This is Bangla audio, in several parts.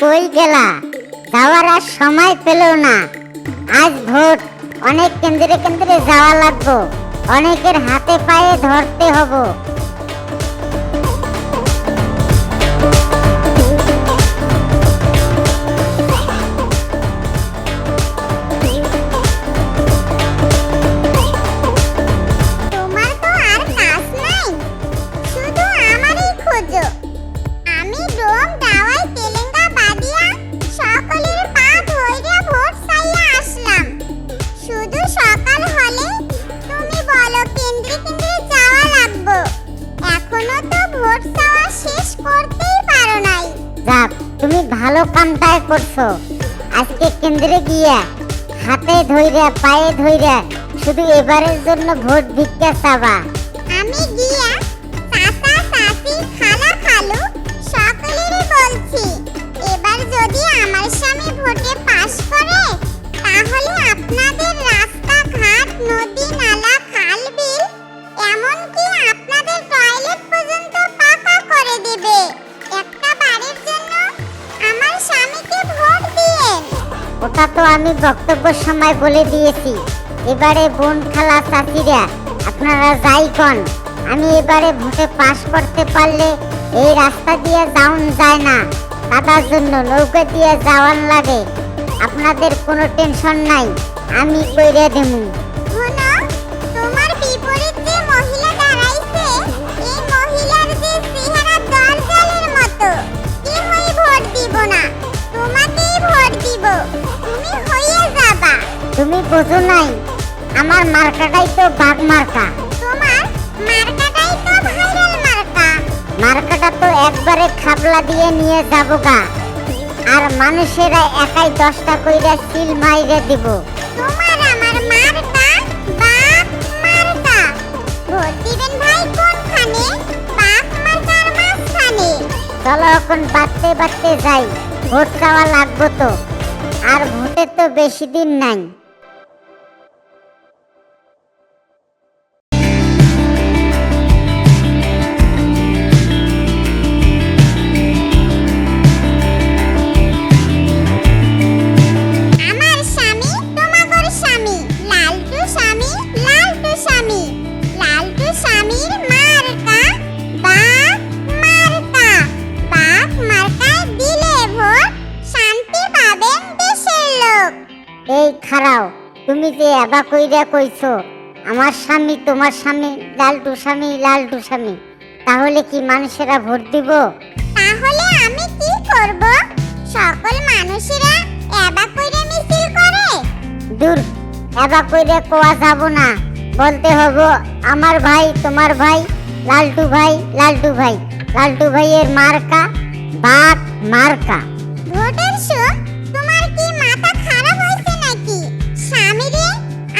কই গেলা? যাওয়ার আর সময় পেল না। আজ ভোট, অনেক কেন্দ্রে কেন্দ্রে যাওয়া লাগবো, অনেকের হাতে পায়ে ধরতে হবো। তোমার তো আর কাজ নাই, শুধু আমারই খোঁজো। আমি ডোম দাওয়াই তেলেঙ্গা বাদিয়া সকলের পা ধইরা ভোট চাইয়া আসলাম। শুধু সকাল হলে তুমি বলো কেন্দ্রে কেন্দ্রে যাওয়া লাগবো। এখনো তো ভোট চাওয়া শেষ করতেই পারো নাই। যাক, তুমি ভালো কামটাই করছো। আজকে কেন্দ্রে গিয়া হাতে ধইরা পায়ে ধইরা শুধু এবারের জন্য ভোট ভিক্ষা চাবা। আমি গিয়া চাচা চাচি খালা খালু সকলেরই বলছি, এবার যদি আমার স্বামী ভোটে পাস করে তাহলে আপনাদের রাস্তাঘাট নদী নালা খাল বিল এমনকি আপনাদের টয়লেট পর্যন্ত পাকা করে দেবে। একটা বাড়ির জন্য আমার স্বামীকে ভোট দিয়েন। ওটা তো আমি বক্তব্যের সময় বলে দিয়েছি। এবারে বোন খালা চাচিরা আপনারা যাই কন, আমি এবারে ভোটে পাস করতে পারলে এই রাস্তা দিয়ে যাওন যায় না, কাদার জন্য নৌকা দিয়ে যাওয়ান লাগে। আপনাদের কোনো টেনশন নাই, আমি কইরা দেবো। শোনো, তোমার বিপরীত যে মহিলা দাঁড়াইছে, এই মহিলার যে চেহারা দলদলের মতো, কেউই ভোট দিব না, তোমাকেই ভোট দিব, তুমি হইয়া যাবা। তুমি বোঝো নাই, আমার মার্কাটাই তো বাঘ মার্কা। তোমার মার্কাটাই তো ভাইরাল মার্কা। মার্কাটা তো একবারে খাবলা দিয়ে নিয়ে যাবো গা, আর মানুষেরা একাই 10টা কইরা সিল মাইরে দিব। তোমার আমার মার্কা বাঘ মার্কা। ভোট দিবেন ভাই কোনখানে? বাঘ মার্কার মাঝখানে। চলো এখন বাড়তে বাড়তে যাই, ভোট চাওয়া লাগবো তো, আর ভোটের তো বেশি দিন নাই। আমার স্বামী তোমাগর স্বামী, লালটু স্বামী লালটু স্বামী। লালটু স্বামীর মার্কা বাঘ মার্কা। বাঘ মার্কায় দিলে ভোট, শান্তি পাবেন দেশের লোক। এই খারাও, তুমি যে এবা কইরা কইছো আমার স্বামী তোমার স্বামী, লালটু স্বামী লালটু স্বামী, তাহলে কি মানুষেরা ভোট দিব? তাহলে আমি কি করব? সকল মানুষেরা এবা কইরা মিছিল করে। দূর, এবা কইরা কোয়া যাব না, বলতে হবো আমার ভাই তোমার ভাই, লালটু ভাই লালটু ভাই। লালটু ভাইয়ের মার্কা বাঘ মার্কা। ভোটের সময় তোমার কি মাথা খারাপ হইছে নাকি? স্বামীরে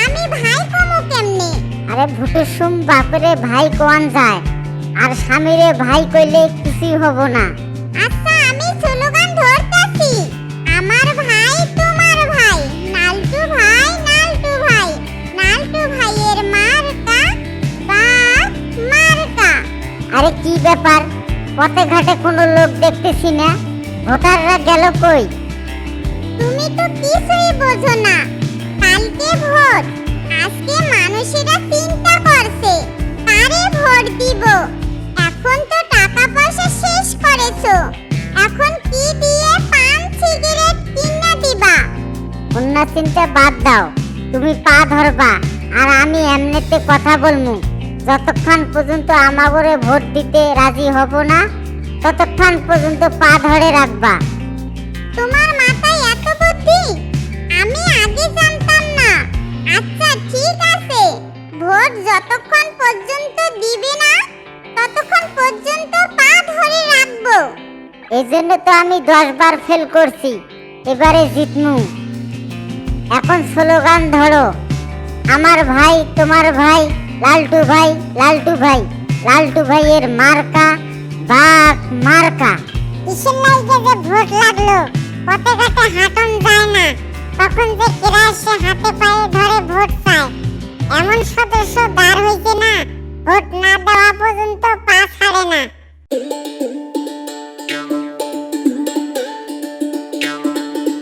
আমি ভাই কমু কেমনে? আরে ভোটের সুম বাপরে ভাই কোয়ান যায়, আর স্বামীরে ভাই কইলে কিছুই হব না। আচ্ছা আমি স্লোগান ধরতাছি, আমার ভাই তোমার ভাই, নালটু ভাই নালটু ভাই। নালটু ভাইয়ের মার্কা বাঘ মার্কা। আরে কি ব্যাপার, পথে ঘাটে কোনো লোক দেখতেছি না, ভোটাররা গেল কই? তুমি তো কিছুই বোঝো না। কালকে ভোট, আজকে মানুষেরা চিন্তা করছে কারে ভোট দিব। এখন তো টাকা পয়সা শেষ করেছো, এখন কি দিয়ে পান সিগারেট কিনা দিবা? অন্য চিন্তা বাদ দাও, তুমি পা ধরবা আর আমি এমনিতে কথা বলমু। যতক্ষণ পর্যন্ত আমাগরে ভোট দিতে রাজি হব না, ততক্ষণ পর্যন্ত পা ধরে রাখবা। তোমার মাথায় এত বুদ্ধি, আমি আগে জানতাম না। আচ্ছা ঠিক আছে, ভোট যতক্ষণ পর্যন্ত দিবে না ততক্ষণ পর্যন্ত পা ধরে রাখবো। এই জন্য তো আমি 10 বার ফেল করছি, এবারে জিতমু। এখন স্লোগান ধরো, আমার ভাই তোমার ভাই, লালটু ভাই লালটু ভাই। লালটু ভাইয়ের মার্কা বাঘ মার্কা। কিসের লাইগে যে ভোট লাগলো, পথে ঘাটে হাঁটন যায় না, তখন যে কেরা এসে হাতে পায়ে ধরে ভোট চায়। এমন সদস্য দাঁড় হইছে না, ভোট না দেওয়া পর্যন্ত পা ছাড়ে না।